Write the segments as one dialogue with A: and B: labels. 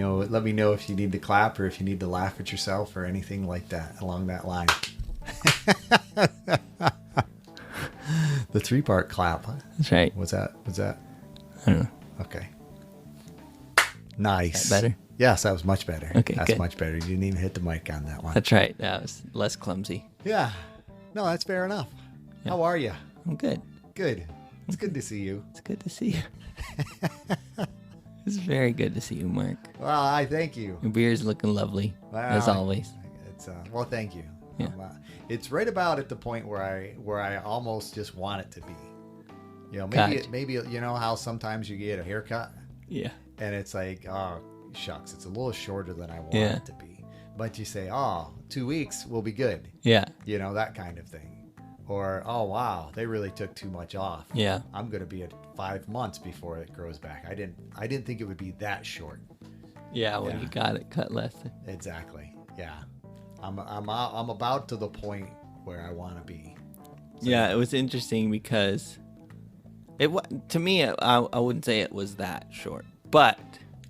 A: Let me know if you need to clap or if you need to laugh at yourself or anything like that along that line. The 3-part clap.
B: That's right.
A: Was that?
B: I don't know.
A: Okay. Nice.
B: Is that better?
A: Yes, that was much better.
B: Okay,
A: that's
B: good.
A: much better. You didn't even hit the mic on that one.
B: That's right. That was less clumsy.
A: Yeah. No, that's fair enough.
B: Yeah.
A: How are you?
B: I'm good.
A: Good. It's good to see you.
B: It's good to see you. It's very good to see you, Mark.
A: Well, I thank you.
B: Your beard's looking lovely, as always.
A: It's well, thank you.
B: Yeah.
A: It's right about at the point where I almost just want it to be. Maybe you know how sometimes you get a haircut.
B: Yeah.
A: And it's like, oh shucks, it's a little shorter than I want
B: Yeah.
A: it to be. But you say, 2 weeks will be good.
B: Yeah.
A: That kind of thing. Or, oh wow, they really took too much off.
B: Yeah.
A: I'm gonna be at 5 months before it grows back. I didn't think it would be that short.
B: Yeah, when you got it cut less.
A: Exactly. Yeah. I'm about to the point where I want to be. So,
B: yeah, it was interesting because to me, I wouldn't say it was that short, but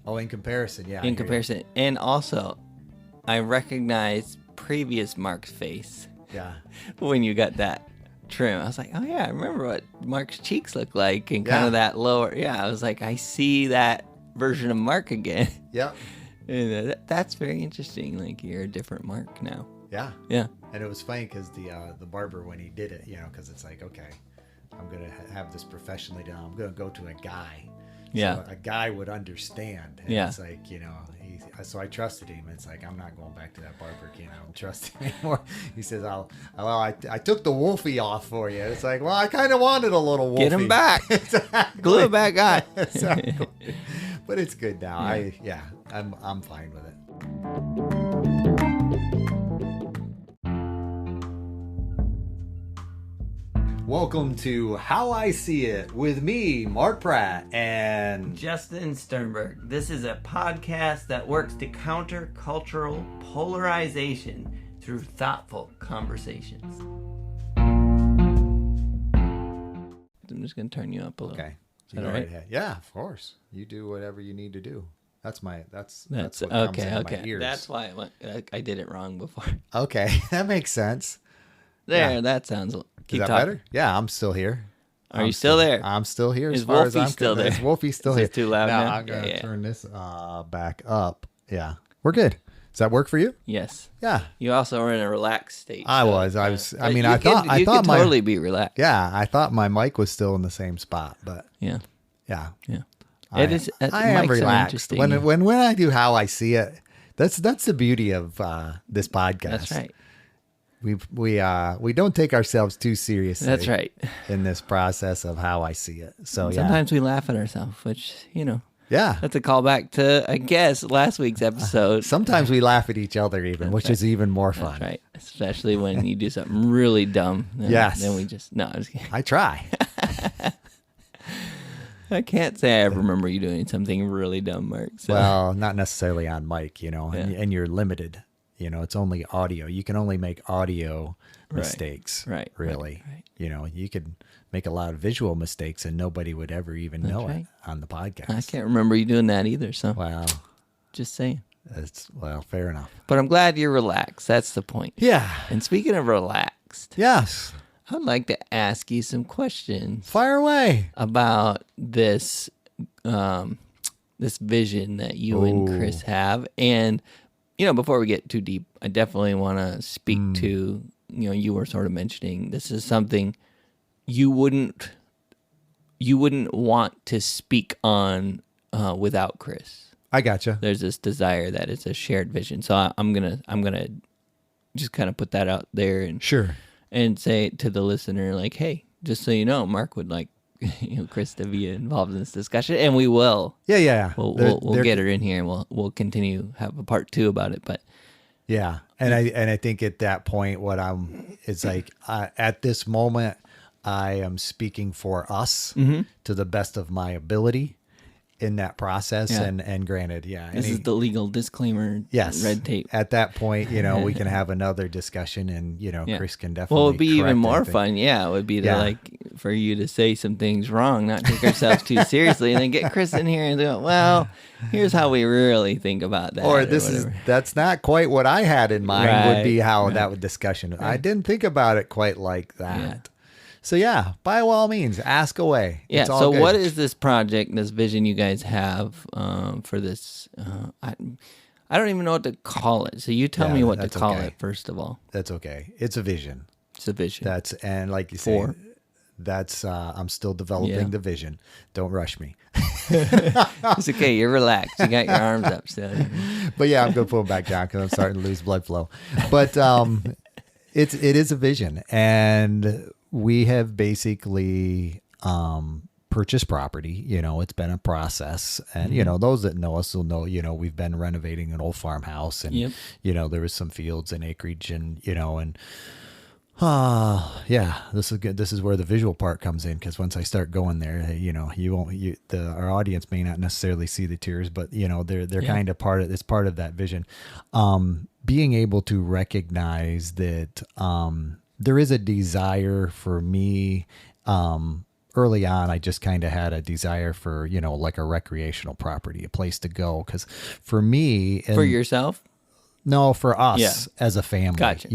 A: in comparison, yeah.
B: In comparison, and also, I recognized previous Mark's face.
A: Yeah.
B: When you got that trim, I was like, oh yeah, I remember what Mark's cheeks look like, and kind of that lower. Yeah, I was like, I see that version of Mark again.
A: Yep.
B: And that's very interesting. Like, you're a different Mark now.
A: Yeah.
B: Yeah.
A: And it was funny because the barber, when he did it, because it's like, okay, I'm going to have this professionally done. I'm going to go to a guy.
B: Yeah.
A: So a guy would understand. And it's like, so I trusted him. It's like, I'm not going back to that barber again. I don't trust him anymore. He says, I took the wolfie off for you. It's like, well, I kind of wanted a little wolfie.
B: Get him back.
A: Exactly.
B: Glue it back on.
A: Exactly. But it's good now.
B: Yeah.
A: I'm fine with it. Welcome to How I See It with me, Mark Pratt, and
B: Justin Sternberg. This is a podcast that works to counter cultural polarization through thoughtful conversations. I'm just going to turn you up a little.
A: Okay.
B: Is that all right?
A: Yeah, of course. You do whatever you need to do. That's what
B: okay.
A: comes into my ears.
B: That's why I did it wrong before.
A: Okay, that makes sense.
B: There, that sounds.
A: Is that better? Yeah, I'm still here.
B: Are you still there?
A: I'm still here.
B: Is Wolfie still there?
A: Is Wolfie still
B: Is
A: here?
B: it too loud now?
A: I'm going to turn this back up. Yeah, we're good. Does that work for you?
B: Yes.
A: Yeah.
B: You also were in a relaxed state.
A: I was. I thought
B: you could totally be relaxed.
A: Yeah, I thought my mic was still in the same spot, but
B: yeah.
A: I am relaxed when I do How I See It. That's the beauty of this podcast.
B: That's right.
A: We don't take ourselves too seriously.
B: That's right.
A: In this process of How I See It. So
B: sometimes we laugh at ourselves, which
A: yeah,
B: that's a callback to, I guess, last week's episode.
A: Sometimes we laugh at each other which is even more fun.
B: That's right. Especially when you do something really dumb.
A: Yes.
B: Then we just I'm just kidding.
A: I try.
B: I can't say I ever remember you doing something really dumb, Mark. So.
A: Well, not necessarily on mic, and you're limited. It's only audio. You can only make audio mistakes.
B: Right.
A: Really.
B: Right.
A: You could make a lot of visual mistakes and nobody would ever even know
B: right.
A: it on the podcast.
B: I can't remember you doing that either. So,
A: well,
B: just saying.
A: Fair enough.
B: But I'm glad you're relaxed. That's the point.
A: Yeah.
B: And speaking of relaxed.
A: Yes.
B: I'd like to ask you some questions.
A: Fire away.
B: About this this vision that you and Chris have. And, before we get too deep, I definitely want to speak to, you were sort of mentioning this is something you wouldn't want to speak on without Chris.
A: I gotcha.
B: There's this desire that it's a shared vision. So I'm gonna just kind of put that out there and
A: sure.
B: And say to the listener, like, hey, just so you know, Mark would like Chris to be involved in this discussion, and we will.
A: Yeah.
B: We'll get her in here, and we'll continue have a part 2 about it. But
A: yeah, and I think at that point, it's like at this moment, I am speaking for us to the best of my ability, in that process.
B: Yeah.
A: And granted,
B: This is the legal disclaimer.
A: Yes.
B: Red tape.
A: At that point, we can have another discussion, and Chris can definitely.
B: Well, it'd be even
A: correct
B: more
A: anything.
B: fun. Yeah, it would be to for you to say some things wrong, not take ourselves too seriously, and then get Chris in here and go, well, here's how we really think about that.
A: Or that's not quite what I had in mind. Would be how that would discussion.
B: Right.
A: I didn't think about it quite like that.
B: Yeah.
A: So yeah, by all means, ask away.
B: Yeah.
A: It's all
B: So
A: good.
B: what is this project, this vision you guys have for this? I don't even know what to call it. So you tell me what to call it first of all.
A: That's okay. It's a vision.
B: It's a vision.
A: And like you say, that's I'm still developing the vision. Don't rush me.
B: It's okay. You're relaxed. You got your arms up still.
A: But yeah, I'm gonna pull them back down because I'm starting to lose blood flow. But it is a vision, and we have basically purchased property. It's been a process, and those that know us will know. We've been renovating an old farmhouse, and there was some fields and acreage, and this is good. This is where the visual part comes in, because once I start going there, you won't. Our audience may not necessarily see the tears, but they're kind of part of. It's part of that vision. Being able to recognize that there is a desire for me. Early on, I just kind of had a desire for like a recreational property, a place to go, because for me,
B: for yourself.
A: No, for us as a family.
B: Gotcha.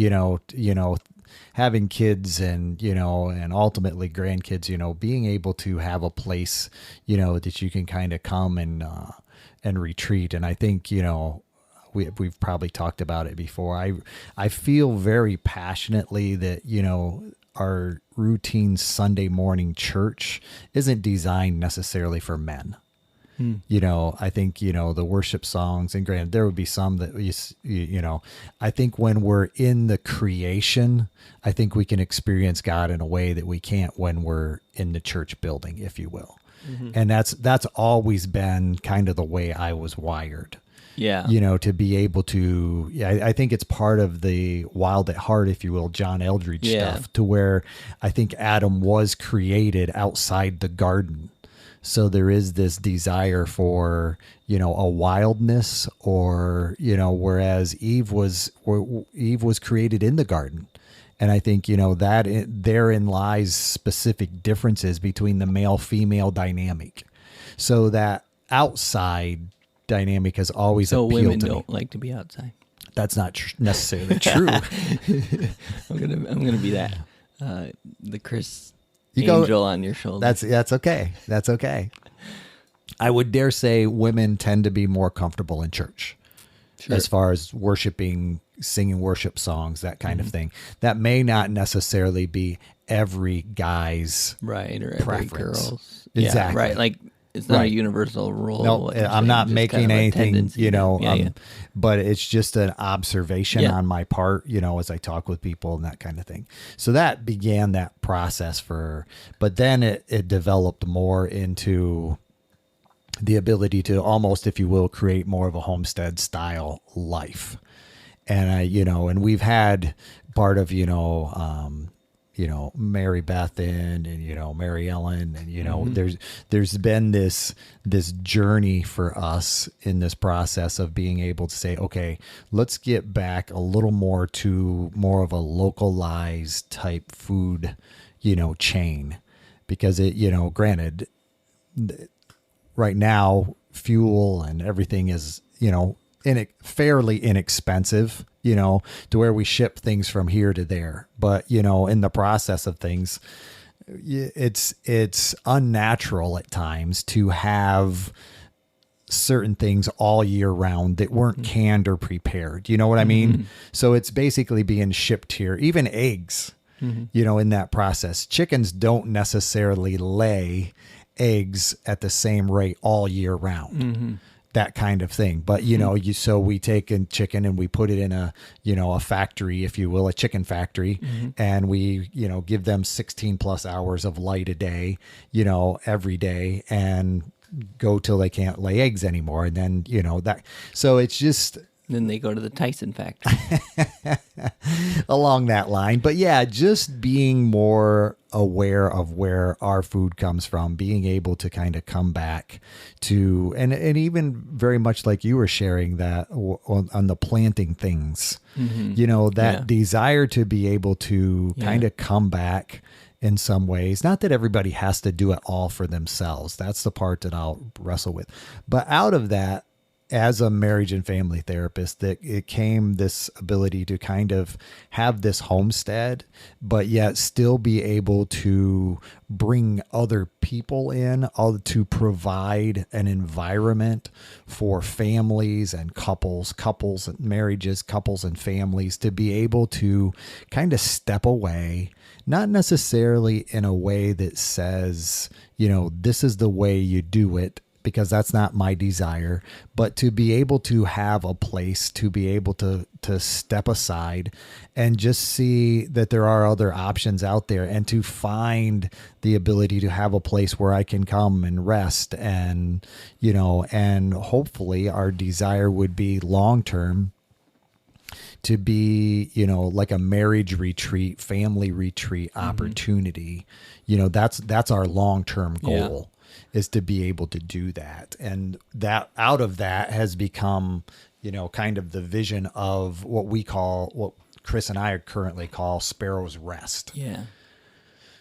A: Having kids and and ultimately grandkids, being able to have a place that you can kind of come and retreat. And I think we've probably talked about it before. I feel very passionately that our routine Sunday morning church isn't designed necessarily for men. I think, the worship songs, and granted, there would be some that, I think when we're in the creation, I think we can experience God in a way that we can't when we're in the church building, if you will. Mm-hmm. And that's always been kind of the way I was wired. Yeah. To be able to, I think it's part of the Wild at Heart, if you will, John Eldridge stuff, to where I think Adam was created outside the garden. So there is this desire for, a wildness, or, whereas Eve was created in the garden. And I think, therein lies specific differences between the male-female dynamic. So that outside dynamic has always appealed to me. So
B: women don't like to be outside.
A: That's not necessarily true.
B: I'm gonna be that the Chris angel on your shoulder.
A: That's okay. That's okay. I would dare say women tend to be more comfortable in church, as far as worshiping, singing worship songs, that kind of thing. That may not necessarily be every guy's
B: right, or
A: preference.
B: Every girl's.
A: Exactly.
B: Yeah, right. Like, it's not a universal rule.
A: No, I'm not making anything, but it's just an observation on my part, as I talk with people and that kind of thing. So that began that process but then it developed more into the ability to almost, if you will, create more of a homestead style life. And and we've had part of, Mary Beth and Mary Ellen, and there's been this journey for us in this process of being able to say, okay, let's get back a little more to more of a localized type food, chain, because it, granted, right now fuel and everything is, fairly inexpensive, to where we ship things from here to there. But, in the process of things, it's unnatural at times to have certain things all year round that weren't canned or prepared. You know what I mean? So it's basically being shipped here, even eggs, in that process. Chickens don't necessarily lay eggs at the same rate all year round. That kind of thing. But, so we take in chicken and we put it in a factory, if you will, a chicken factory. And we, give them 16 plus hours of light a day, every day, and go till they can't lay eggs anymore. And then, so it's just
B: Then they go to the Tyson factory.
A: Along that line. But yeah, just being more aware of where our food comes from, being able to kind of come back to, and even very much like you were sharing that on the planting things, that desire to be able to kind of come back in some ways. Not that everybody has to do it all for themselves. That's the part that I'll wrestle with. But out of that, as a marriage and family therapist, that it came this ability to kind of have this homestead, but yet still be able to bring other people in, to provide an environment for families and couples and marriages, couples and families to be able to kind of step away, not necessarily in a way that says, this is the way you do it, because that's not my desire, but to be able to have a place to be able to step aside and just see that there are other options out there, and to find the ability to have a place where I can come and rest. And, and hopefully our desire would be long-term to be, like a marriage retreat, family retreat opportunity. That's our long-term goal. Is to be able to do that. And that out of that has become, kind of the vision of what Chris and I currently call Sparrow's Rest.
B: Yeah.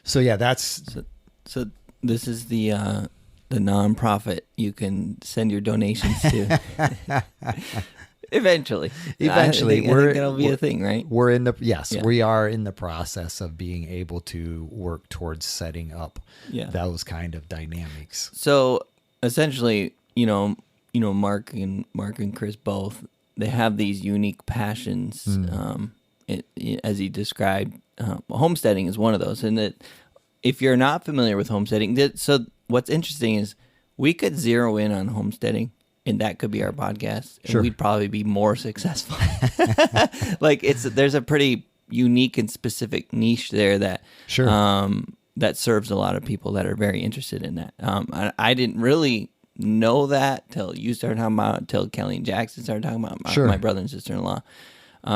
A: So yeah, that's
B: so this is the nonprofit you can send your donations to. Eventually, I think that'll be a thing, right?
A: We are in the process of being able to work towards setting up those kind of dynamics.
B: So essentially, Mark and Chris both, they have these unique passions. As he described, homesteading is one of those. And that if you're not familiar with homesteading, so what's interesting is we could zero in on homesteading, and that could be our podcast, and we'd probably be more successful. There's a pretty unique and specific niche there that that serves a lot of people that are very interested in that. I didn't really know that till you started talking about it, till Kelly and Jackson started talking about my brother and sister-in-law.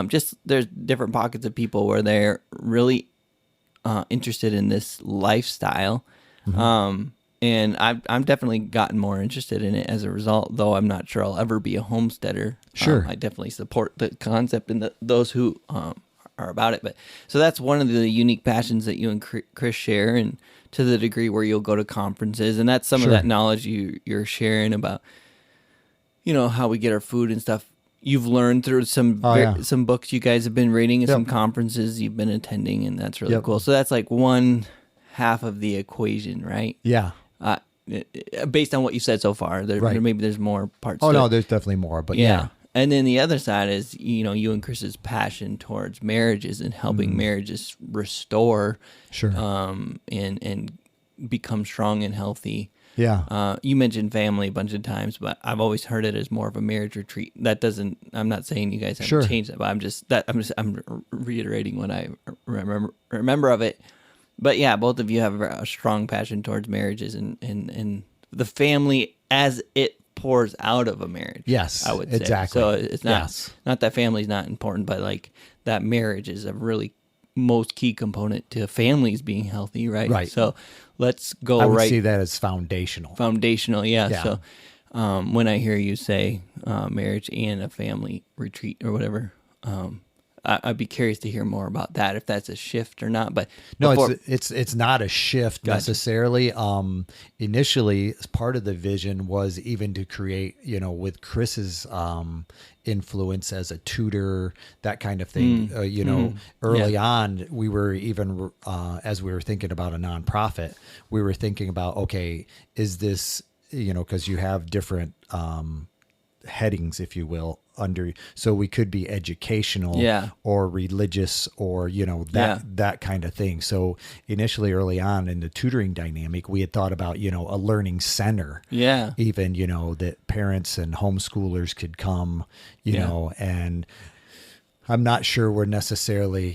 B: Just there's different pockets of people where they're really interested in this lifestyle. And I've definitely gotten more interested in it as a result, though I'm not sure I'll ever be a homesteader. I definitely support the concept and those who are about it. But so that's one of the unique passions that you and Chris share, and to the degree where you'll go to conferences, and that's some of that knowledge you're sharing about, how we get our food and stuff. You've learned through some books you guys have been reading and some conferences you've been attending, and that's really cool. So that's like one half of the equation, right?
A: Yeah.
B: Based on what you said so far, maybe there's more parts.
A: Oh no, there's definitely more, but yeah.
B: And then the other side is, you and Chris's passion towards marriages and helping marriages restore, and become strong and healthy.
A: Yeah.
B: You mentioned family a bunch of times, but I've always heard it as more of a marriage retreat. I'm not saying you guys have to change that, but I'm reiterating what I remember of it. But yeah, both of you have a strong passion towards marriages and the family as it pours out of a marriage.
A: Yes,
B: I would say.
A: Exactly.
B: So it's not that family's not important, but like that marriage is a really most key component to families being healthy, right?
A: Right.
B: So let's go
A: I would see that as foundational.
B: Foundational, yeah. So when I hear you say marriage and a family retreat or whatever, I'd be curious to hear more about that, if that's a shift or not. But
A: it's not a shift necessarily. Initially, as part of the vision was even to create, with Chris's influence as a tutor, that kind of thing. Early on, we were even as we were thinking about a nonprofit, we were thinking about, okay, is this, because you have different headings, if you will, under, so we could be educational or religious or that kind of thing. So initially, early on in the tutoring dynamic, we had thought about a learning center, even that parents and homeschoolers could come, and I'm not sure we're necessarily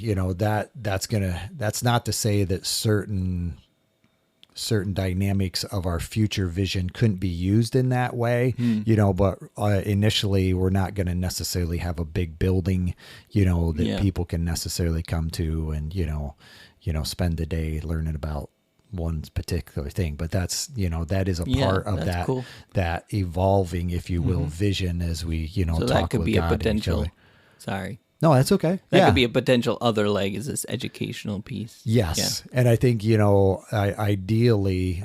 A: that's not to say that certain certain dynamics of our future vision couldn't be used in that way, you know, but initially we're not going to necessarily have a big building, you know, that people can necessarily come to and, you know, spend the day learning about one particular thing. But that's, you know, that is a part of that, cool. that evolving, if you will, vision as we, you know, so talk that could with be God a potential,
B: sorry.
A: No, that's okay.
B: That could be a potential other leg, is this educational piece.
A: Yes. Yeah. And I think, you know, ideally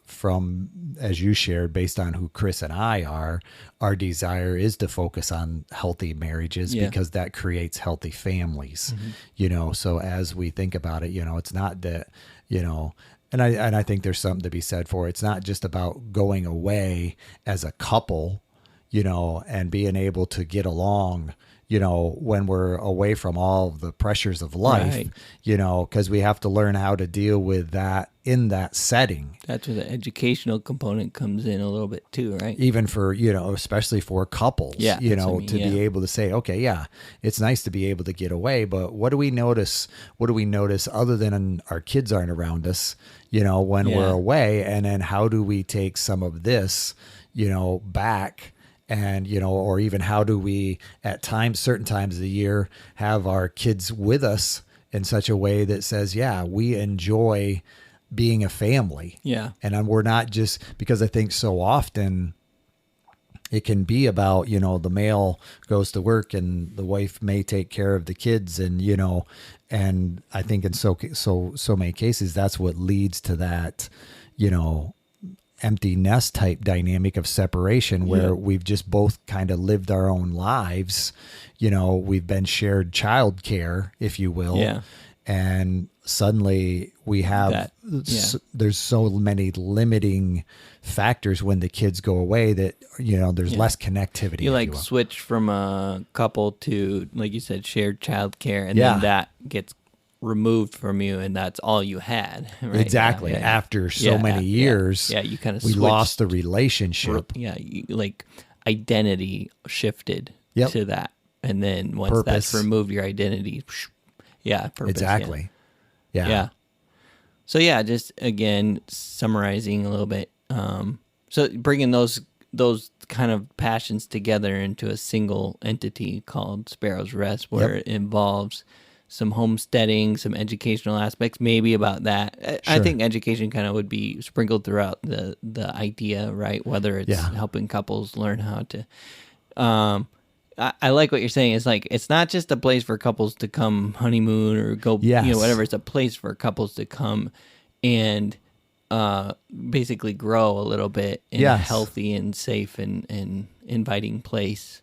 A: from, as you shared, based on who Chris and I are, our desire is to focus on healthy marriages because that creates healthy families, you know? So as we think about it, you know, it's not that, you know, and I think there's something to be said for it. It's not just about going away as a couple, you know, and being able to get along, you know, when we're away from all of the pressures of life, you know, because we have to learn how to deal with that in that setting.
B: That's where the educational component comes in a little bit too, right?
A: Even for, you know, especially for couples, you know, to be able to say, okay, it's nice to be able to get away, but what do we notice? What do we notice other than our kids aren't around us, you know, when we're away? And then how do we take some of this, you know, back? And, you know, or even how do we at times, certain times of the year, have our kids with us in such a way that says, we enjoy being a family. Yeah. And we're not just, because I think so often it can be about, you know, the male goes to work and the wife may take care of the kids, and, you know, and I think in so many cases, that's what leads to that, you know, empty nest type dynamic of separation where we've just both kind of lived our own lives. You know, we've been shared childcare, if you will. Yeah. And suddenly we have, there's so many limiting factors when the kids go away that, you know, there's less connectivity.
B: You like switch from a couple to, like you said, shared childcare, and then that gets removed from you, and that's all you had, right?
A: Exactly. After so many years,
B: you kind of
A: we lost the relationship.
B: Like identity shifted to that, and then once that's removed, your identity, purpose.
A: Exactly.
B: Yeah. So just again summarizing a little bit. So bringing those kind of passions together into a single entity called Sparrow's Rest, where it involves some homesteading, some educational aspects, maybe about that. Sure. I think education kind of would be sprinkled throughout the idea, right? Whether it's helping couples learn how to. I like what you're saying. It's like, it's not just a place for couples to come honeymoon or go, you know, whatever. It's a place for couples to come and basically grow a little bit in a healthy and safe and inviting place.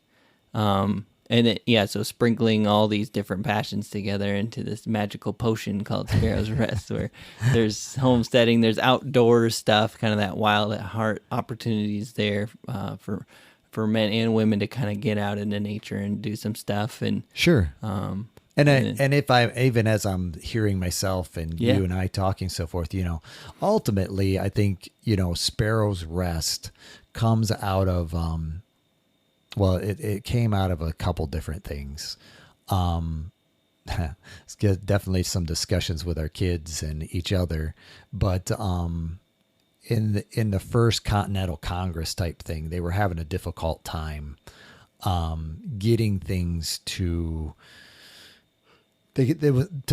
B: So sprinkling all these different passions together into this magical potion called Sparrow's Rest, where there's homesteading, there's outdoor stuff, kind of that wild at heart opportunities there for men and women to kind of get out into nature and do some stuff. And and
A: if I, even as I'm hearing myself and you and I talking so forth, you know, ultimately I think, you know, Sparrow's Rest comes out of, it came out of a couple different things. It's definitely some discussions with our kids and each other, but in the first Continental Congress type thing, they were having a difficult time getting things to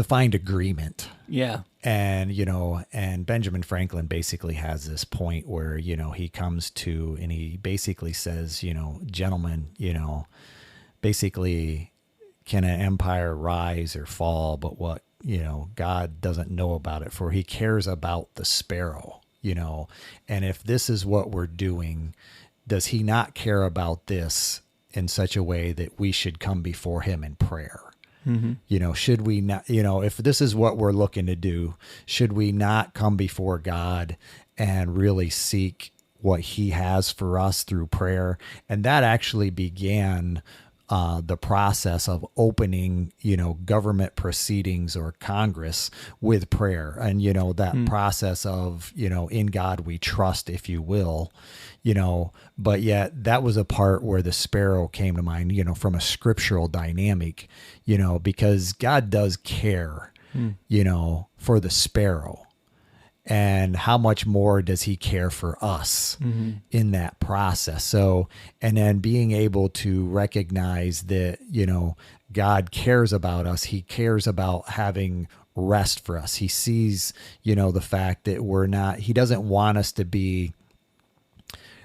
A: find agreement. Yeah. And, you know, and Benjamin Franklin basically has this point where, you know, he comes to, and he basically says, you know, gentlemen, you know, basically, can an empire rise or fall? But what, you know, God doesn't know about it, for he cares about the sparrow, you know. And if this is what we're doing, does he not care about this in such a way that we should come before him in prayer? Mm-hmm. You know, should we not, you know, if this is what we're looking to do, should we not come before God and really seek what he has for us through prayer? And that actually began the process of opening, you know, government proceedings or Congress with prayer. And, you know, that process of, you know, in God we trust, if you will, you know, but yet that was a part where the sparrow came to mind, you know, from a scriptural dynamic, you know, because God does care, you know, for the sparrow. And how much more does he care for us in that process? So, and then being able to recognize that, God cares about us. He cares about having rest for us. He sees, the fact that he doesn't want us to be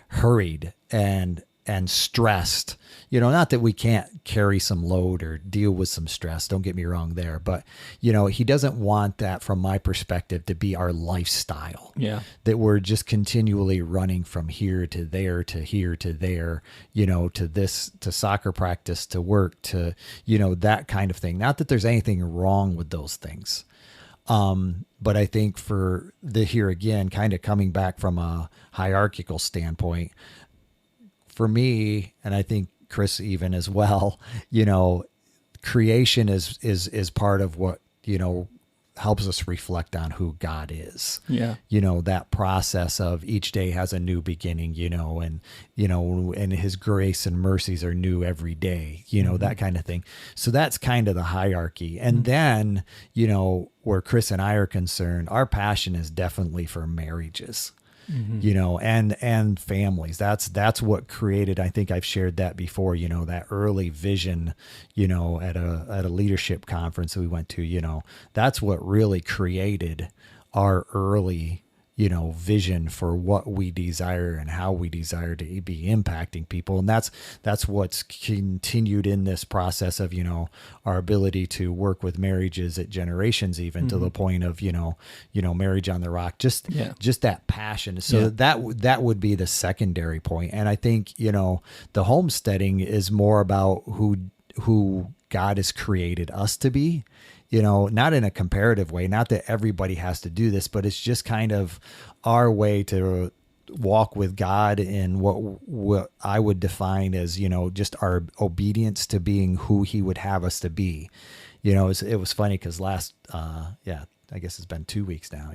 A: hurried and stressed, not that we can't carry some load or deal with some stress. Don't get me wrong there, but he doesn't want that, from my perspective, to be our lifestyle.
B: Yeah.
A: That we're just continually running from here to there, to here to there, to this, to soccer practice, to work, to, that kind of thing. Not that there's anything wrong with those things. But I think here again, kind of coming back from a hierarchical standpoint, for me, and I think Chris even as well, creation is part of what, helps us reflect on who God is.
B: Yeah.
A: That process of each day has a new beginning, and his grace and mercies are new every day, that kind of thing. So that's kind of the hierarchy. And then, where Chris and I are concerned, our passion is definitely for marriages. And families. That's what created, I think I've shared that before, that early vision, at a leadership conference that we went to, that's what really created our early, vision for what we desire and how we desire to be impacting people. And that's what's continued in this process of, our ability to work with marriages at generations, even to the point of, Marriage on the Rock, just that passion. So that would be the secondary point. And I think, the homesteading is more about who God has created us to be. Not in a comparative way, not that everybody has to do this, but it's just kind of our way to walk with God in what I would define as, just our obedience to being who he would have us to be. It was funny because I guess it's been 2 weeks now,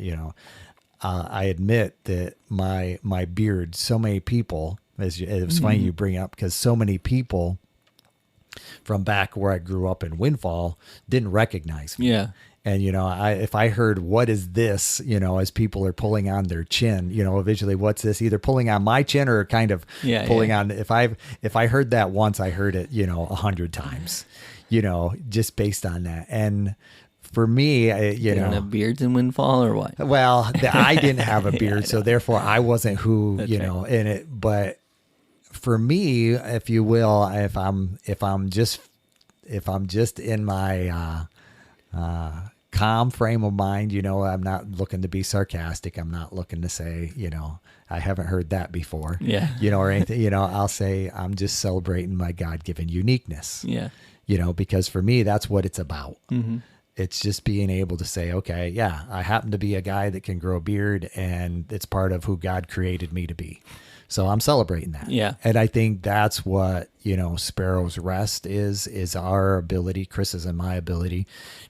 A: I admit that my beard, so many people, it was funny you bring up, because so many people from back where I grew up in Windfall didn't recognize me. Yeah. And, if I heard, what is this, as people are pulling on their chin, visually, what's this, either pulling on my chin or kind of pulling on, if I heard that once, I heard it, 100 times, just based on that. And for me,
B: you don't have beards in Windfall or what?
A: Well, I didn't have a beard. So therefore I wasn't who, right. In it, but for me, if you will, if I'm just in my calm frame of mind, I'm not looking to be sarcastic. I'm not looking to say, I haven't heard that before. Yeah. Or anything. I'll say I'm just celebrating my God-given uniqueness. Yeah. Because for me, that's what it's about. Mm-hmm. It's just being able to say, okay, yeah, I happen to be a guy that can grow a beard, and it's part of who God created me to be. So I'm celebrating that. Yeah. And I think that's what, Sparrow's Rest is our ability, Chris's and my ability,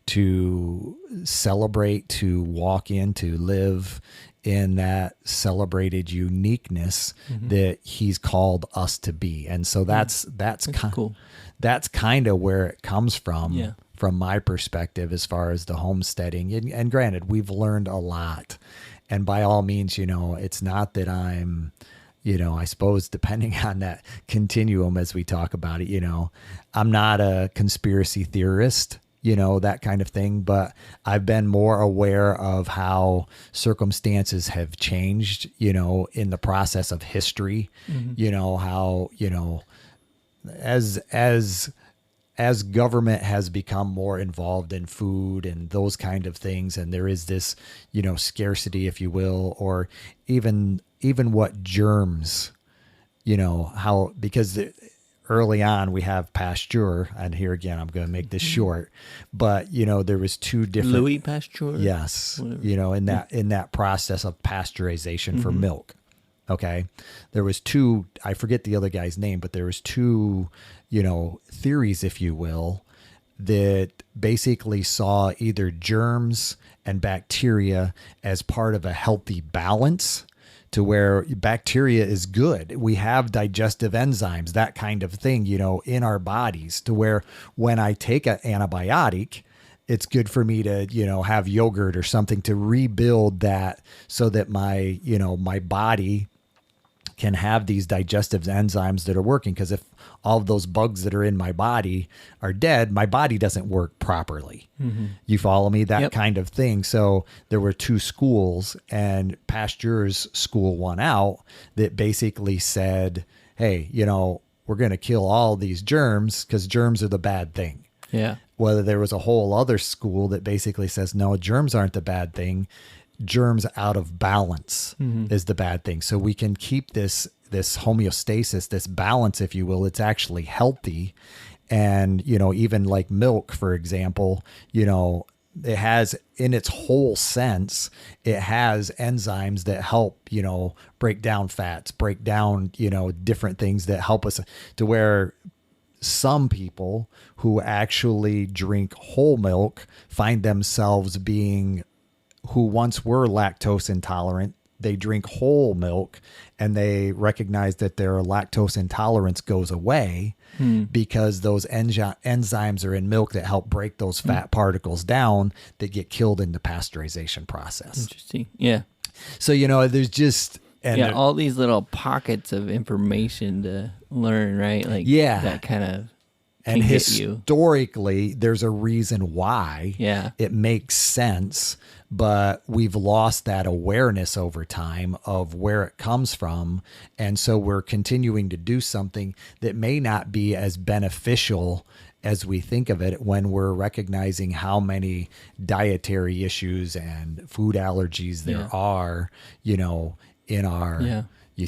A: to celebrate, to walk in, to live in that celebrated uniqueness that he's called us to be. And so that's cool. That's kind of where it comes from my perspective, as far as the homesteading. And granted, we've learned a lot. And by all means, it's not that I'm, I suppose, depending on that continuum as we talk about it, I'm not a conspiracy theorist, that kind of thing, but I've been more aware of how circumstances have changed, in the process of history, how, as government has become more involved in food and those kind of things, and there is this, scarcity, if you will, or even what germs, because early on we have Pasteur, and here again, I'm going to make this short, but there was two different
B: Louis Pasteur.
A: Yes. Whatever. In that process of pasteurization for milk. Okay. There was two, I forget the other guy's name, but there was two, theories, if you will, that basically saw either germs and bacteria as part of a healthy balance, to where bacteria is good. We have digestive enzymes, that kind of thing, in our bodies, to where when I take an antibiotic, it's good for me to, have yogurt or something to rebuild that so that my, my body can have these digestive enzymes that are working. Because if all of those bugs that are in my body are dead, my body doesn't work properly. Mm-hmm. You follow me? That kind of thing. So there were two schools, and Pasteur's school won out, that basically said, hey, we're going to kill all these germs because germs are the bad thing.
B: Yeah.
A: Whether there was a whole other school that basically says, no, germs aren't the bad thing. Germs out of balance is the bad thing. So we can keep this homeostasis, this balance, if you will. It's actually healthy. And, even like milk, for example, it has, in its whole sense, it has enzymes that help, break down fats, break down, different things that help us, to where some people who actually drink whole milk find themselves being, who once were lactose intolerant, they drink whole milk and they recognize that their lactose intolerance goes away because those enzymes are in milk that help break those fat particles down that get killed in the pasteurization process.
B: Interesting. Yeah.
A: So, there's just...
B: all these little pockets of information to learn, right? Like, that kind of...
A: And historically, there's a reason why it makes sense, but we've lost that awareness over time of where it comes from. And so we're continuing to do something that may not be as beneficial as we think of it, when we're recognizing how many dietary issues and food allergies there are, in our... You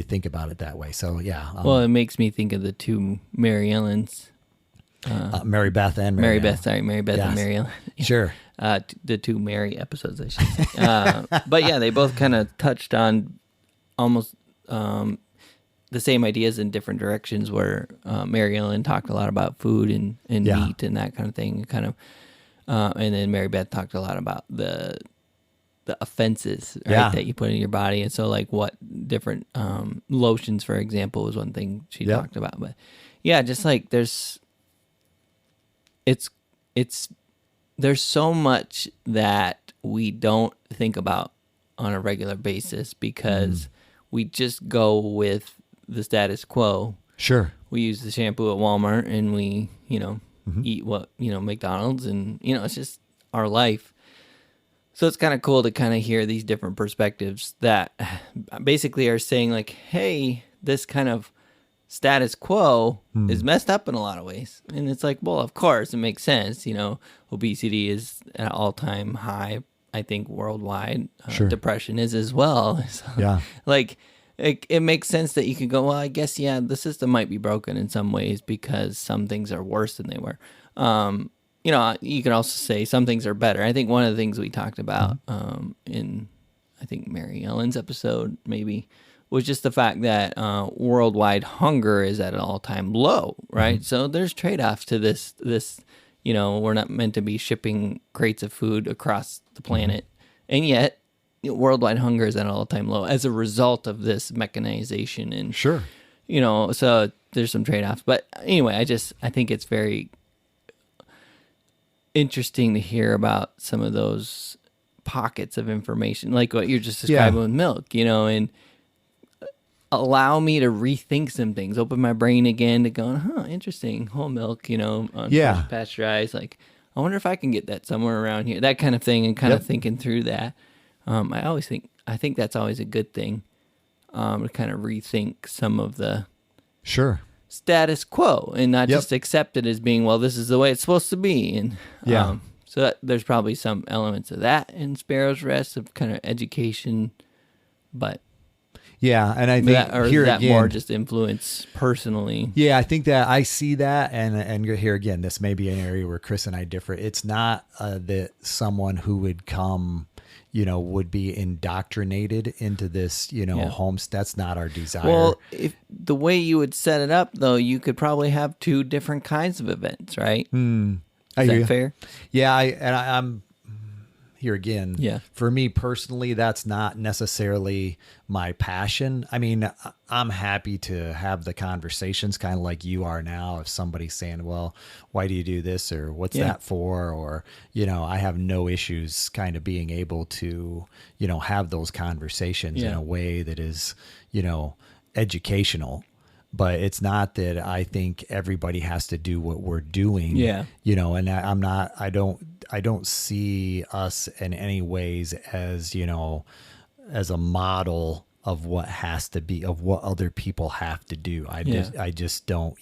A: think about it that way. So,
B: well, it makes me think of the two Mary Ellens.
A: Mary Beth and
B: Mary Beth and Mary Ellen.
A: Sure.
B: The two Mary episodes, I should say. But yeah, they both kind of touched on almost the same ideas in different directions, where Mary Ellen talked a lot about food and meat and that kind of thing. And then Mary Beth talked a lot about the offenses, right, that you put in your body. And so, like, what different lotions, for example, was one thing she talked about. But yeah, just like there's so much that we don't think about on a regular basis because we just go with the status quo.
A: Sure.
B: We use the shampoo at Walmart, and we, eat what, McDonald's, and, it's just our life. So it's kind of cool to kind of hear these different perspectives that basically are saying, like, hey, this kind of status quo is messed up in a lot of ways. And it's like, well, of course, it makes sense. Obesity is at an all-time high, I think, worldwide.
A: Sure.
B: Depression is as well. So, like, it makes sense that you can go, well, I guess, the system might be broken in some ways because some things are worse than they were. You can also say some things are better. I think one of the things we talked about in, I think, Mary Ellen's episode, maybe, was just the fact that worldwide hunger is at an all-time low, right? So there's trade-offs to this, we're not meant to be shipping crates of food across the planet. And yet, worldwide hunger is at an all-time low as a result of this mechanization. And, so there's some trade-offs. But anyway, I think it's very interesting to hear about some of those pockets of information, like what you're just describing with milk, and allow me to rethink some things, open my brain again to go, interesting, whole milk, pasteurized. Like, I wonder if I can get that somewhere around here, that kind of thing, and kind of thinking through that. I think that's always a good thing, to kind of rethink some of the status quo and not just accept it as being, well, this is the way it's supposed to be. And so there's probably some elements of that in Sparrow's Rest of kind of education, but
A: and I think
B: here that again, more just influence personally.
A: I think that I see that, and here again, this may be an area where Chris and I differ. It's not that someone who would come, would be indoctrinated into this, homestead. That's not our desire.
B: Well, if the way you would set it up, though, you could probably have two different kinds of events, right? Is that fair?
A: Yeah, I'm here again,
B: Yeah.
A: for me personally, that's not necessarily my passion. I mean, I'm happy to have the conversations kind of like you are now. If somebody's saying, well, why do you do this? Or what's that for? Or, I have no issues kind of being able to, have those conversations in a way that is, educational. But it's not that I think everybody has to do what we're doing.
B: Yeah.
A: And I don't see us in any ways as, as a model of what has to be, of what other people have to do. I just don't,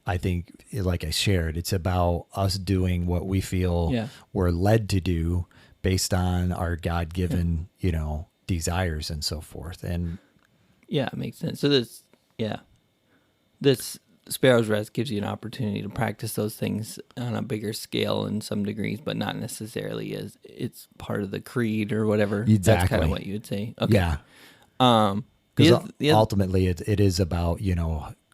A: I think, like I shared, it's about us doing what we feel we're led to do based on our God-given, desires and so forth. And
B: yeah, it makes sense. So this Sparrow's Rest gives you an opportunity to practice those things on a bigger scale in some degrees, but not necessarily as it's part of the creed or whatever.
A: Exactly.
B: That's kind of what you would say. Okay.
A: Yeah. Because ultimately it is about,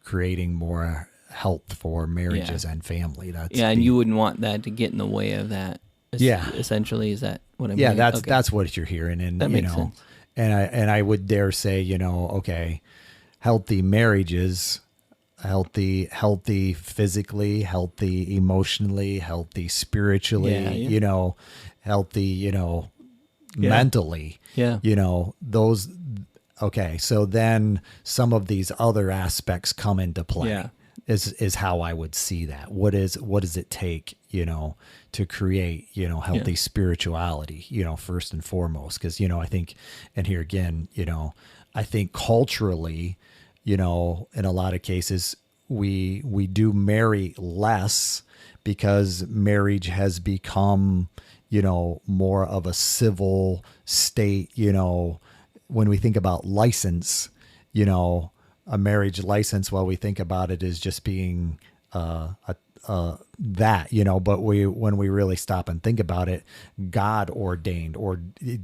A: creating more health for marriages and family.
B: And you wouldn't want that to get in the way of that. Essentially, is that what I'm hearing?
A: That's what you're hearing. And,
B: that makes sense.
A: And I would dare say, okay, healthy marriages, healthy physically, healthy emotionally, healthy spiritually, healthy, mentally, those. Okay. So then some of these other aspects come into play is how I would see that. What does it take, to create, healthy spirituality, first and foremost? Cause, I think, and here again, I think culturally, in a lot of cases, we do marry less because marriage has become, more of a civil state. When we think about license, a marriage license, well, we think about it as just being that, but when we really stop and think about it, God ordained or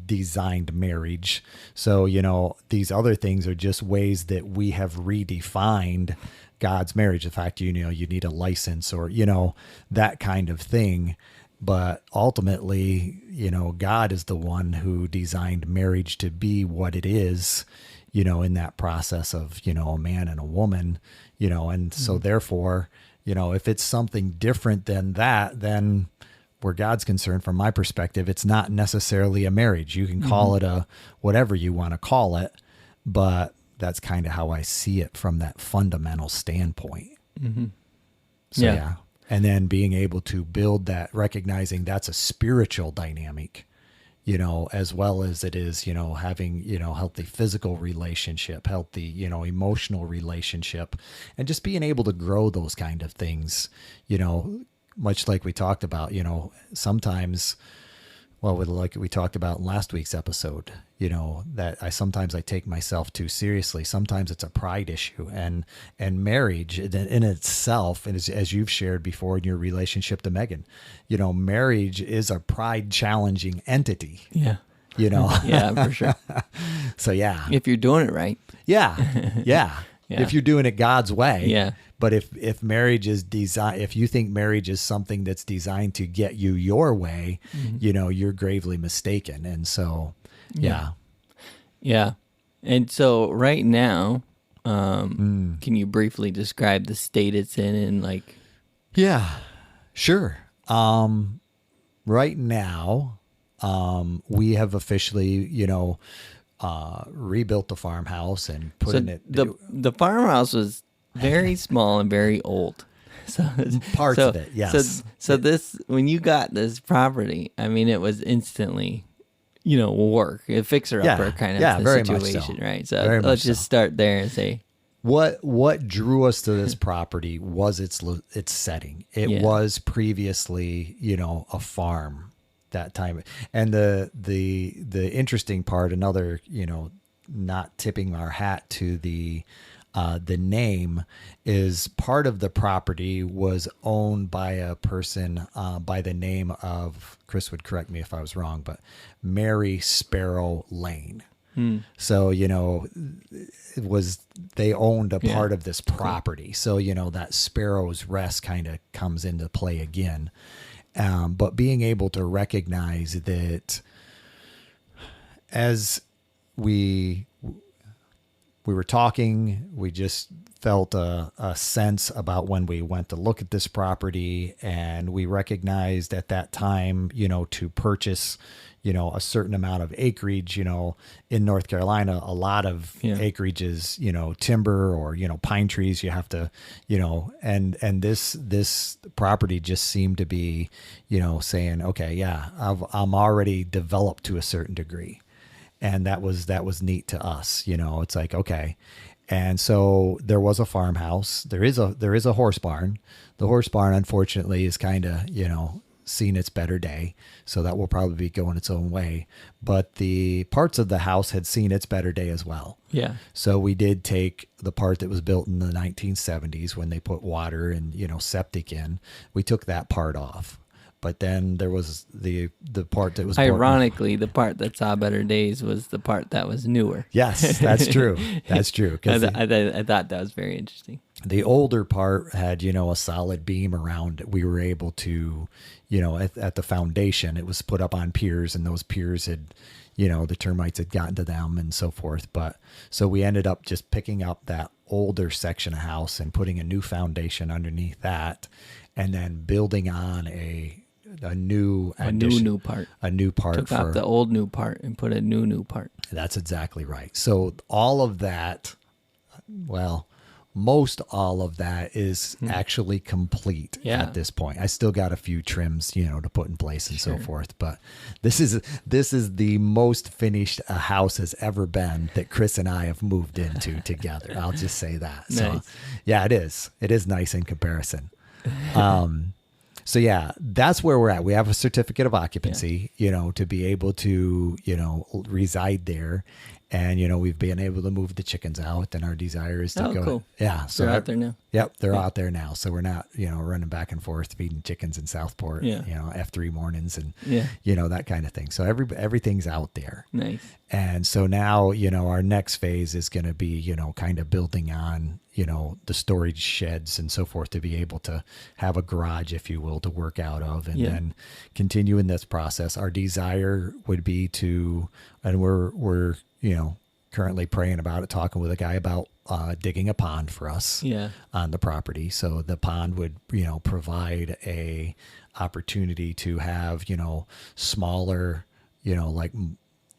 A: designed marriage. So, these other things are just ways that we have redefined God's marriage. The fact, you need a license or, that kind of thing. But ultimately, God is the one who designed marriage to be what it is, in that process of, a man and a woman, and so therefore, if it's something different than that, then where God's concerned, from my perspective, it's not necessarily a marriage. You can call it a whatever you want to call it, but that's kind of how I see it from that fundamental standpoint. Mm-hmm. So, yeah. And then being able to build that, recognizing that's a spiritual dynamic, as well as it is, having, healthy physical relationship, healthy, emotional relationship, and just being able to grow those kind of things, much like we talked about, sometimes, well, like we talked about in last week's episode, that sometimes I take myself too seriously. Sometimes it's a pride issue, and marriage in itself, and as you've shared before in your relationship to Megan, marriage is a pride challenging entity.
B: Yeah.
A: Yeah,
B: for sure.
A: So yeah,
B: if you're doing it right.
A: Yeah. If you're doing it God's way.
B: Yeah.
A: But if marriage is if you think marriage is something that's designed to get you your way, you're gravely mistaken. And so, yeah.
B: And so right now, can you briefly describe the state it's in and like?
A: Yeah, sure. Right now, we have officially, rebuilt the farmhouse and put in it.
B: The farmhouse was very small and very old.
A: Parts of it, yes.
B: So this, when you got this property, I mean, it was instantly, work, a fixer-upper kind of situation, so. Right? So let's just start there and say,
A: what drew us to this property was its setting. It was previously, a farm that time, and the interesting part, another, not tipping our hat to the name, is part of the property was owned by a person by the name of, Chris would correct me if I was wrong, but Mary Sparrow Lane. So, they owned a part of this property. So, that Sparrow's Rest kind of comes into play again. But being able to recognize that as we were talking, we just felt a sense about when we went to look at this property, and we recognized at that time, to purchase, a certain amount of acreage, in North Carolina, a lot of acreage is, timber or, pine trees. You have to, and this property just seemed to be, saying, okay, yeah, I'm already developed to a certain degree. And that was neat to us. It's like, okay. And so there was a farmhouse. There is a horse barn. The horse barn, unfortunately, is kind of, seen its better day. So that will probably be going its own way. But the parts of the house had seen its better day as well.
B: Yeah.
A: So we did take the part that was built in the 1970s when they put water and, septic in. We took that part off. But then there was the part that was
B: ironically, the part that saw better days was the part that was newer.
A: Yes, that's true. That's true.
B: I thought that was very interesting.
A: The older part had, a solid beam around it. We were able to, at the foundation, it was put up on piers, and those piers had, the termites had gotten to them and so forth. But so we ended up just picking up that older section of house and putting a new foundation underneath that, and then building on a new part.
B: Took out the old new part and put a new part.
A: That's exactly right. So all of that, well, most all of that is actually complete at this point. I still got a few trims, to put in place and so forth, but this is the most finished a house has ever been that Chris and I have moved into together. I'll just say that. Nice. So yeah, it is nice in comparison. So yeah, that's where we're at. We have a certificate of occupancy, to be able to, reside there. And, we've been able to move the chickens out, and our desire is to go.
B: Cool.
A: Yeah. So
B: they're out there now.
A: Yep. They're out there now. So we're not, running back and forth feeding chickens in Southport, F3 mornings and, that kind of thing. So everything's out there.
B: Nice.
A: And so now, our next phase is going to be, kind of building on, the storage sheds and so forth to be able to have a garage, if you will, to work out of, and then continue in this process. Our desire would be to, and we're, currently praying about it, talking with a guy about digging a pond for us on the property. So the pond would, provide a opportunity to have, smaller,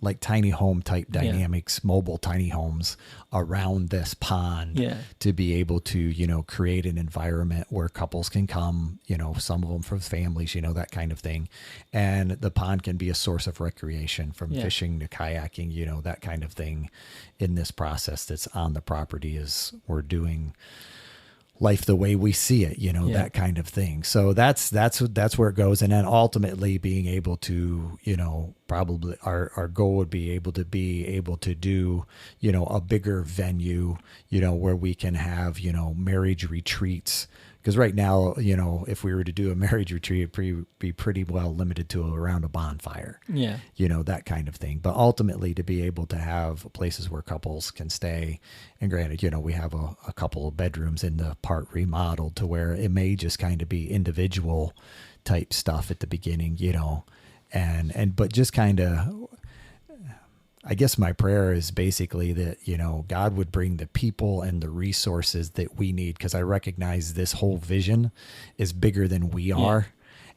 A: like tiny home type dynamics, mobile tiny homes around this pond to be able to, create an environment where couples can come, some of them for families, that kind of thing. And the pond can be a source of recreation from fishing to kayaking, that kind of thing in this process that's on the property as we're doing life the way we see it, that kind of thing. So that's where it goes. And then ultimately being able to, probably our goal would be able to do, a bigger venue, where we can have, marriage retreats. Because right now, if we were to do a marriage retreat, it'd be pretty well limited to around a bonfire.
B: Yeah.
A: That kind of thing. But ultimately, to be able to have places where couples can stay, and granted, we have a couple of bedrooms in the part remodeled to where it may just kind of be individual type stuff at the beginning, but just kind of, I guess my prayer is basically that, God would bring the people and the resources that we need, because I recognize this whole vision is bigger than we are.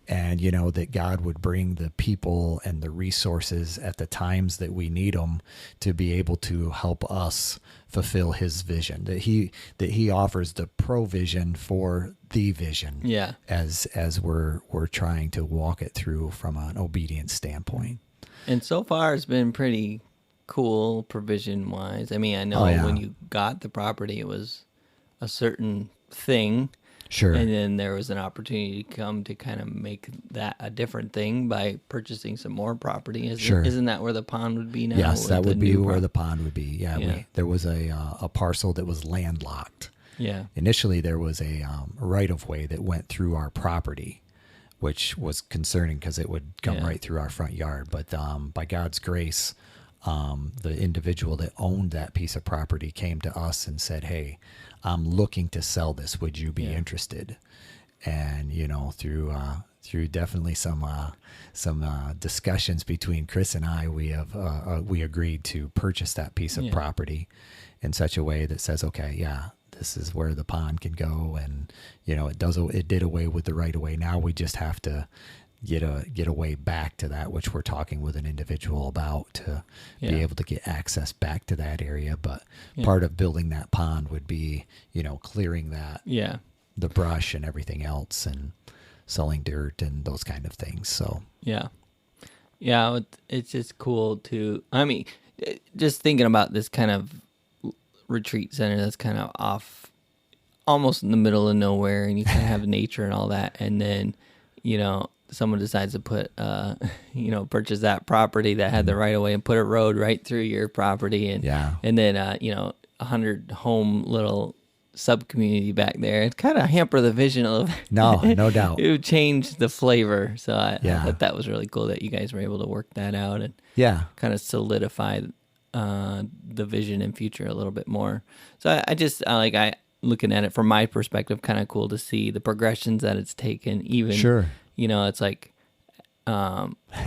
A: And, that God would bring the people and the resources at the times that we need them to be able to help us fulfill his vision, that he offers the provision for the vision as we're trying to walk it through from an obedience standpoint.
B: And so far it's been pretty cool provision wise. I mean, I know when you got the property, it was a certain thing.
A: Sure.
B: And then there was an opportunity to come to kind of make that a different thing by purchasing some more property. Isn't that where the pond would be now?
A: Yes, that would be where the pond would be. Yeah. There was a parcel that was landlocked.
B: Yeah.
A: Initially, there was a right-of-way that went through our property, which was concerning because it would come right through our front yard. But by God's grace, the individual that owned that piece of property came to us and said, "Hey, I'm looking to sell this. Would you be interested?" And through through definitely some discussions between Chris and I, we agreed to purchase that piece of property in such a way that says, okay, yeah, this is where the pond can go, and it did away with the right of way. Now we just have to get a way back to that, which we're talking with an individual about to be able to get access back to that area. But part of building that pond would be, clearing that, the brush and everything else, and selling dirt and those kind of things. So
B: it's just cool to, I mean, just thinking about this kind of retreat center that's kind of off, almost in the middle of nowhere, and you kind of have nature and all that, and then someone decides to put purchase that property that had the right of way and put a road right through your property, and then 100 home little sub community back there. It kind of hamper the vision of
A: no doubt.
B: It would change the flavor. So I thought that was really cool that you guys were able to work that out and kind of solidify the vision and future a little bit more. So I looking at it from my perspective, kind of cool to see the progressions that it's taken. Even it's like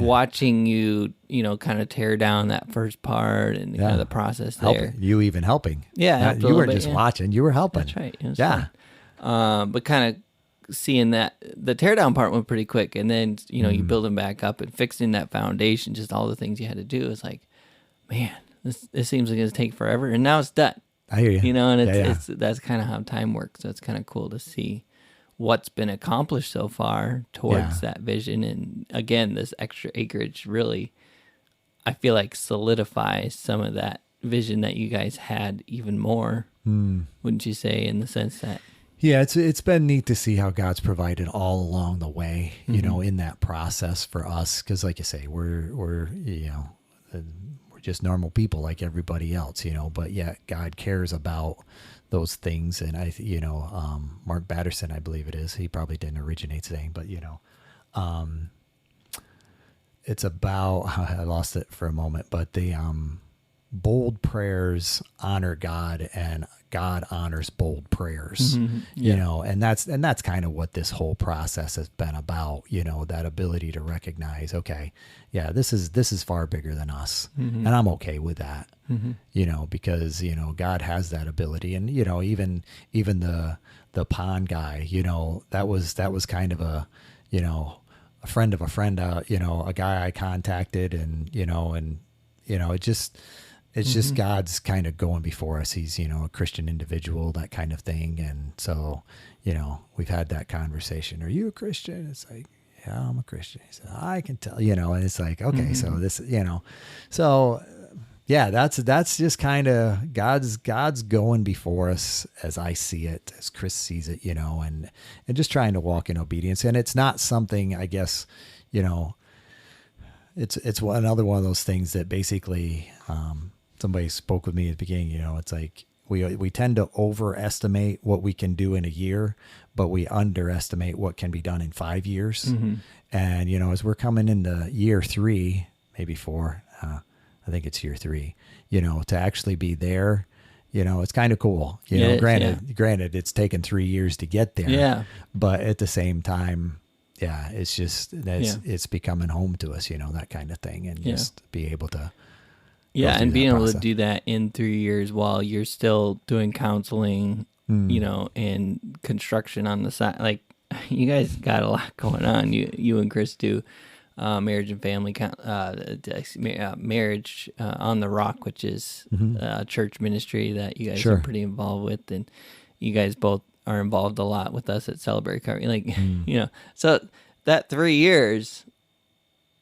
B: watching you kind of tear down that first part and kind of the process there.
A: You even helping.
B: Yeah,
A: you weren't just watching, you were helping.
B: That's right. It was fun. But kind of seeing that the teardown part went pretty quick, and then you building back up and fixing that foundation, just all the things you had to do. It's like, man, this seems like it's take forever, and now it's done.
A: I hear you.
B: And it's that's kind of how time works. So it's kind of cool to see what's been accomplished so far towards that vision. And again, this extra acreage really, I feel like, solidifies some of that vision that you guys had even more. Wouldn't you say, in the sense that?
A: Yeah, it's been neat to see how God's provided all along the way, in that process for us. Because like you say, we're just normal people like everybody else, but yet God cares about those things. And Mark Batterson, I believe it is, he probably didn't originate saying, but it's about, I lost it for a moment, but the bold prayers honor God, and God honors bold prayers, and that's kind of what this whole process has been about, that ability to recognize, okay, this is far bigger than us, and I'm okay with that, because, God has that ability. And, even the pond guy, that was kind of a friend of a friend, a guy I contacted, and, it's just God's kind of going before us. He's, a Christian individual, that kind of thing. And so, we've had that conversation. Are you a Christian? It's like, yeah, I'm a Christian. He said, I can tell, and it's like, okay, so this, so yeah, that's just kind of God's going before us, as I see it, as Chris sees it, and just trying to walk in obedience. And it's not something, I guess, it's another one of those things that basically, somebody spoke with me at the beginning, it's like we tend to overestimate what we can do in a year, but we underestimate what can be done in 5 years. And, as we're coming into year 3, maybe 4, I think it's year 3, to actually be there, it's kind of cool, granted it's taken 3 years to get there, but at the same time, it's just, it's becoming home to us, that kind of thing. And just be able to,
B: and being able to do that in 3 years while you're still doing counseling, and construction on the side. Like, you guys got a lot going on. You and Chris do marriage and family, marriage on the Rock, which is a church ministry that you guys are pretty involved with, and you guys both are involved a lot with us at Celebrate Recovery. Like, so that 3 years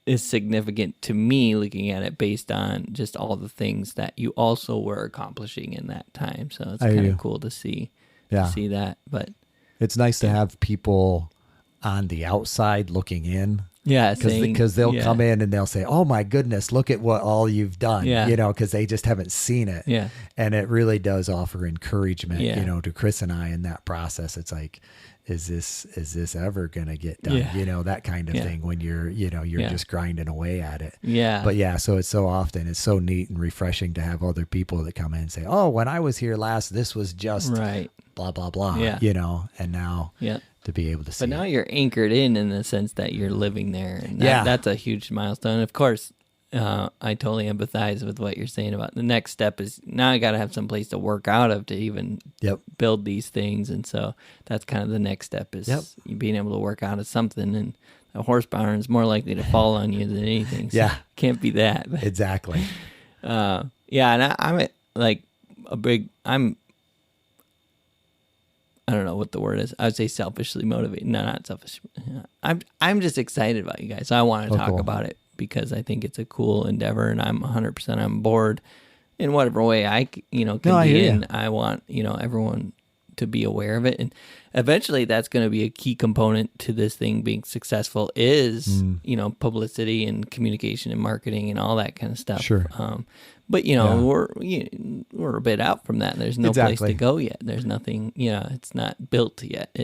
B: is significant to me, looking at it based on just all the things that you also were accomplishing in that time. So it's kind of cool to see that. But
A: it's nice to have people on the outside looking in.
B: Yeah,
A: because they'll come in and they'll say, "Oh my goodness, look at what all you've done." Because they just haven't seen it. Yeah, and it really does offer encouragement. To Chris and I in that process. It's like, is this ever gonna get done? That kind of thing, when you're just grinding away at it. But so it's so neat and refreshing to have other people that come in and say, "Oh, when I was here last, this was just
B: right."
A: blah, blah, blah,
B: Yeah.
A: and now
B: Yeah.
A: to be able to see
B: But now
A: it.
B: you're anchored in the sense that you're living there. And
A: Yeah.
B: that's a huge milestone. Of course, I totally empathize with what you're saying about the next step is now I got to have some place to work out of to even build these things. And so that's kind of the next step is you being able to work out of something. And a horse barn is more likely to fall on you than anything. So can't be that. But,
A: Exactly.
B: and I'm like I don't know what the word is. I would say selfishly motivated. No, not selfish. I'm just excited about you guys. So I want to talk about it because I think it's a cool endeavor, and I'm 100% on board in whatever way I can be in. I want everyone to be aware of it, and eventually that's going to be a key component to this thing being successful. Is publicity and communication and marketing and all that kind of stuff.
A: Sure.
B: But we're a bit out from that. There's no place to go yet. There's nothing. It's not built yet.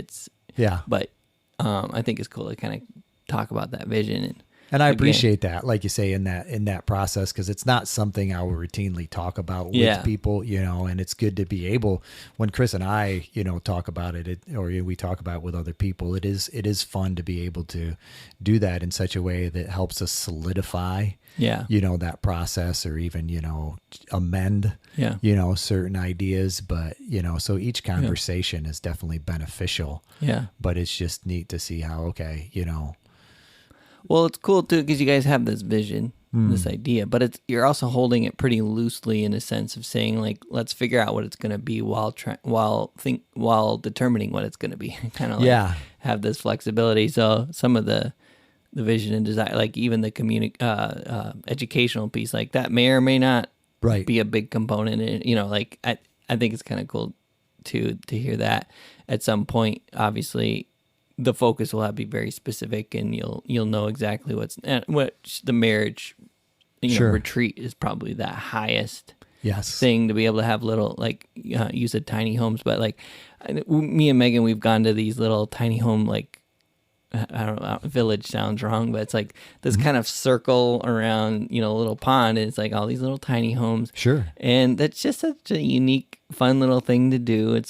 B: But I think it's cool to kind of talk about that vision
A: and I appreciate that, like you say, in that process, because it's not something I will routinely talk about with people, and it's good to be able, when Chris and I, talk about it, or we talk about it with other people, it is fun to be able to do that in such a way that helps us solidify, that process, or even, amend, certain ideas. But, so each conversation is definitely beneficial. Yeah. But it's just neat to see how,
B: Well, it's cool too because you guys have this vision, this idea, but you're also holding it pretty loosely in a sense of saying like, let's figure out what it's going to be while determining what it's going to be. Kind of have this flexibility. So some of the vision and design, like even the educational piece, like that may or may not be a big component. And, I think it's kind of cool to hear that at some point. Obviously, the focus will have to be very specific, and you'll know exactly what the marriage retreat is probably the highest thing to be able to have little you said tiny homes, but like me and Megan, we've gone to these little tiny home I don't know, village sounds wrong, but it's like this kind of circle around, a little pond, and it's like all these little tiny homes.
A: Sure.
B: And that's just such a unique, fun little thing to do.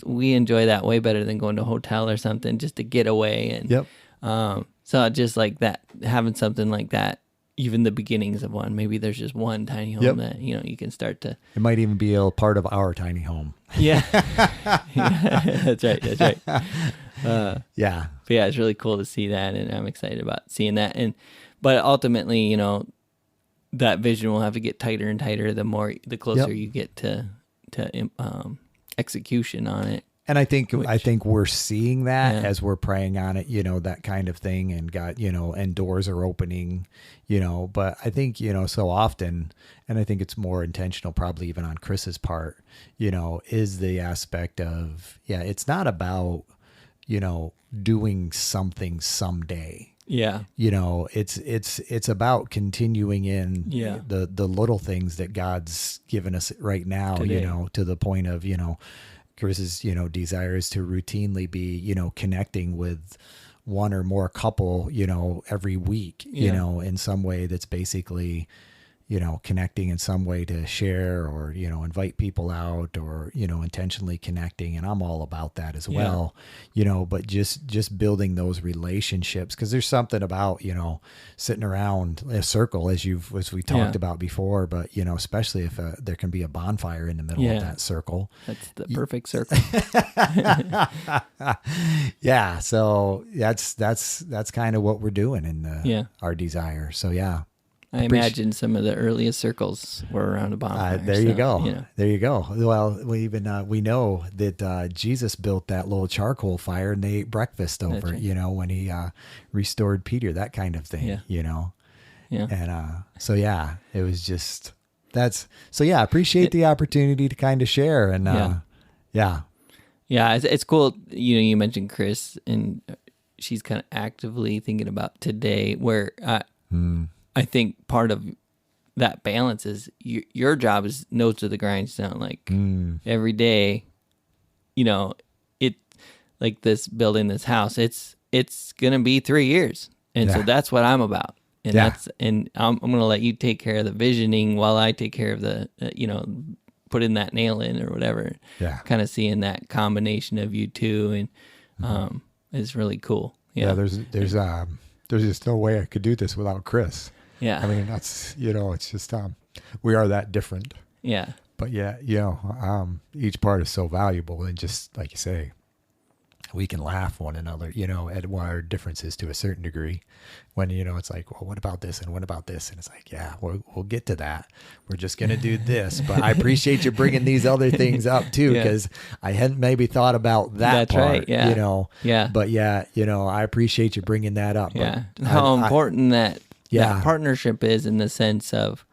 B: We enjoy that way better than going to a hotel or something just to get away. And so just like that, having something like that, even the beginnings of one, maybe there's just one tiny home that, you can start to.
A: It might even be a part of our tiny home.
B: Yeah. That's right. But it's really cool to see that, and I'm excited about seeing that. But ultimately, that vision will have to get tighter and tighter the closer you get to execution on it.
A: And I think we're seeing that as we're praying on it, that kind of thing, and and doors are opening, but I think, so often, and I think it's more intentional probably even on Chris's part, is the aspect of, it's not about, doing something someday. Yeah. It's about continuing in the little things that God's given us right now, today. To the point of, Chris's, desire is to routinely be, connecting with one or more couple, every week, in some way that's basically, connecting in some way to share or, invite people out or, intentionally connecting. And I'm all about that as well, but just building those relationships. 'Cause there's something about, sitting around a circle as we talked about before, but, especially if there can be a bonfire in the middle of that circle.
B: That's the perfect circle.
A: So that's kind of what we're doing in our desire. So
B: I imagine some of the earliest circles were around a bonfire.
A: There you go. There you go. Well, we know that Jesus built that little charcoal fire, and they ate breakfast over it, when he restored Peter, that kind of thing, And it was just, appreciate the opportunity to kind of share. And
B: it's cool. You mentioned Chris, and she's kind of actively thinking about today where I think part of that balance is your job is nose to the grindstone. Like every day, it like this building this house. It's gonna be 3 years, and so that's what I'm about. And I'm gonna let you take care of the visioning while I take care of the putting that nail in or whatever.
A: Yeah.
B: Kind of seeing that combination of you two, and is really cool.
A: Yeah. There's just no way I could do this without Chris.
B: Yeah.
A: I mean, that's, it's just, we are that different.
B: Yeah.
A: But yeah, each part is so valuable, and just like you say, we can laugh one another, at our differences to a certain degree. When it's like, well, what about this and what about this, and it's like, yeah, we'll get to that. We're just gonna do this, but I appreciate you bringing these other things up too, because I hadn't maybe thought about that. That's part, right. Yeah.
B: Yeah.
A: But yeah, I appreciate you bringing that up.
B: Yeah. How important that partnership is, in the sense of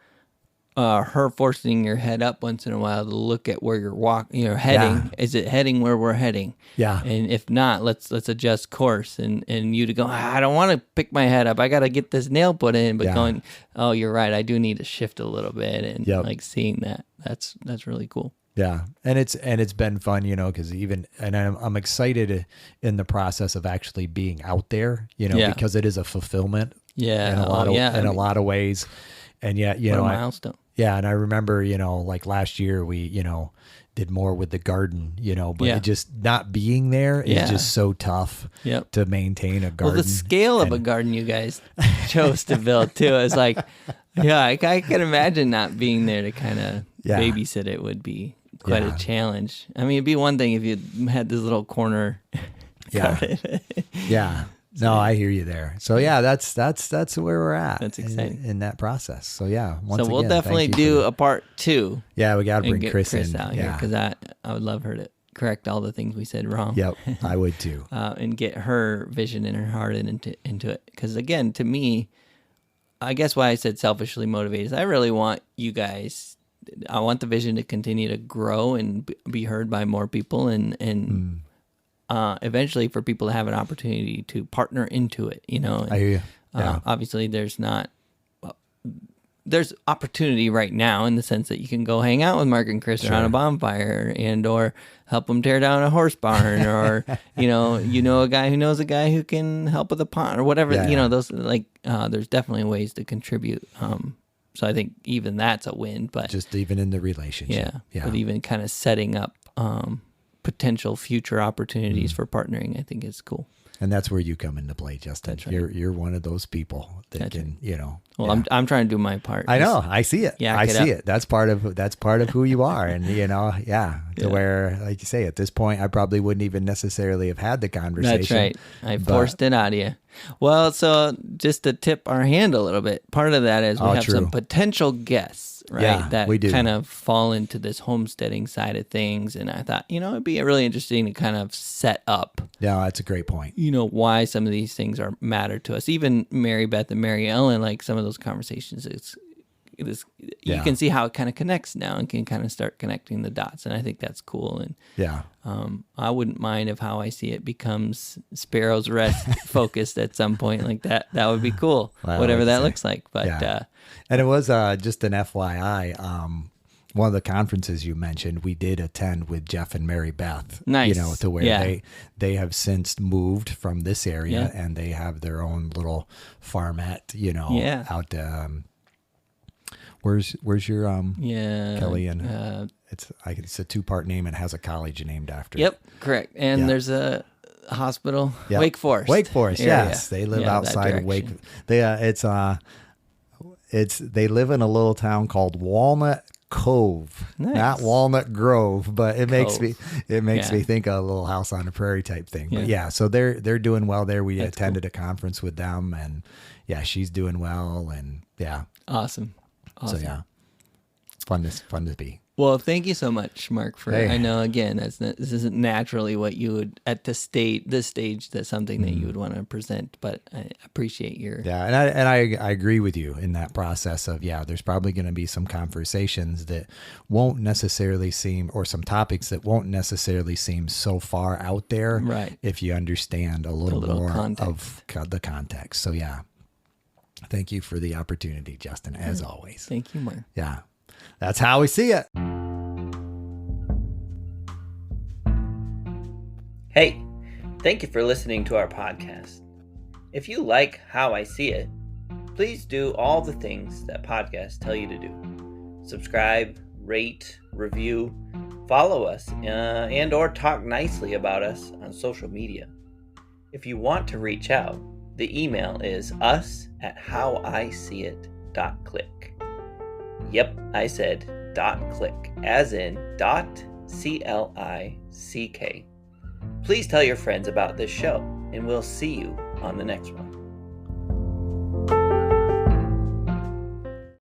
B: her forcing your head up once in a while to look at where you're heading. Yeah. Is it heading where we're heading? Yeah. And if not, let's adjust course. And you to go, I don't want to pick my head up. I got to get this nail put in. But going, oh, you're right. I do need to shift a little bit. And like seeing that, that's really cool.
A: Yeah. And it's been fun, because I'm excited in the process of actually being out there, because it is a fulfillment. Yeah. In a lot of ways. And yet,
B: what a milestone.
A: Yeah, and I remember, like last year we, did more with the garden, but it just not being there is just so tough to maintain a garden.
B: Well, the scale of a garden you guys chose to build too, is like, I can imagine not being there to kind of babysit it would be quite a challenge. I mean, it'd be one thing if you had this little corner.
A: Yeah. No, I hear you there. So yeah, that's where we're at.
B: That's exciting
A: in that process. So yeah,
B: so we'll definitely do a part 2.
A: Yeah, we got to bring Chris in
B: out here, because I would love her to correct all the things we said wrong.
A: Yep, I would too.
B: And get her vision and her heart into it. Because again, to me, I guess why I said selfishly motivated is I really want you guys. I want the vision to continue to grow and be heard by more people, and eventually for people to have an opportunity to partner into it,
A: I hear you. Yeah.
B: Obviously there's opportunity right now in the sense that you can go hang out with Mark and Chris around a bonfire, or help them tear down a horse barn, or, a guy who knows a guy who can help with a pond or whatever, those there's definitely ways to contribute. So I think even that's a win, but
A: just even in the relationship.
B: Yeah. But even kind of setting up, potential future opportunities for partnering, I think is cool.
A: And that's where you come into play, Justin. That's right. You're one of those people that
B: that's
A: can,
B: right. Well, I'm trying to do my part.
A: I know. I see it. I see it. That's part of who you are. And, to where, like you say, at this point, I probably wouldn't even necessarily have had the conversation.
B: That's right. I forced it out of you. Well, so just to tip our hand a little bit, part of that is we have some potential guests, right?
A: Yeah,
B: that
A: we do.
B: Kind of fall into this homesteading side of things. And I thought, it'd be really interesting to kind of set up.
A: Yeah, that's a great point.
B: Why some of these things matter to us. Even Mary Beth and Mary Ellen, like some of those conversations, you can see how it kind of connects now and can kind of start connecting the dots. And I think that's cool. And I wouldn't mind if How I See It becomes Sparrow's Rest focused at some point like that. That would be cool, whatever that looks like. But
A: and it was just an FYI. One of the conferences you mentioned, we did attend with Jeff and Mary Beth.
B: Nice.
A: To where they have since moved from this area and they have their own little farmette, out where's your Kelly and it's a 2-part name and has a college named after it.
B: Yep, correct. And there's a hospital, Wake Forest.
A: Wake Forest, yes. They live outside of Wake. They they live in a little town called Walnut Cove, not Walnut Grove, but it makes me think of a little house on the prairie type thing. But so they're doing well there. We attended a conference with them, and she's doing well, and
B: awesome.
A: So fun to be.
B: Well, thank you so much, Mark. I know again this isn't naturally what you would at this stage. That's something that you would want to present, but I appreciate your
A: and I agree with you in that process of there's probably going to be some conversations that won't necessarily seem, or some topics that won't necessarily seem so far out there,
B: right?
A: If you understand a little more
B: context.
A: of the context. So thank you for the opportunity, Justin, as always.
B: Thank you, Mark.
A: Yeah. That's how we see it.
B: Hey, thank you for listening to our podcast. If you like How I See It, please do all the things that podcasts tell you to do. Subscribe, rate, review, follow us, and or talk nicely about us on social media. If you want to reach out, the email is us@howiseeit.click. Yep, I said .click, as in .click. Please tell your friends about this show, and we'll see you on the next one.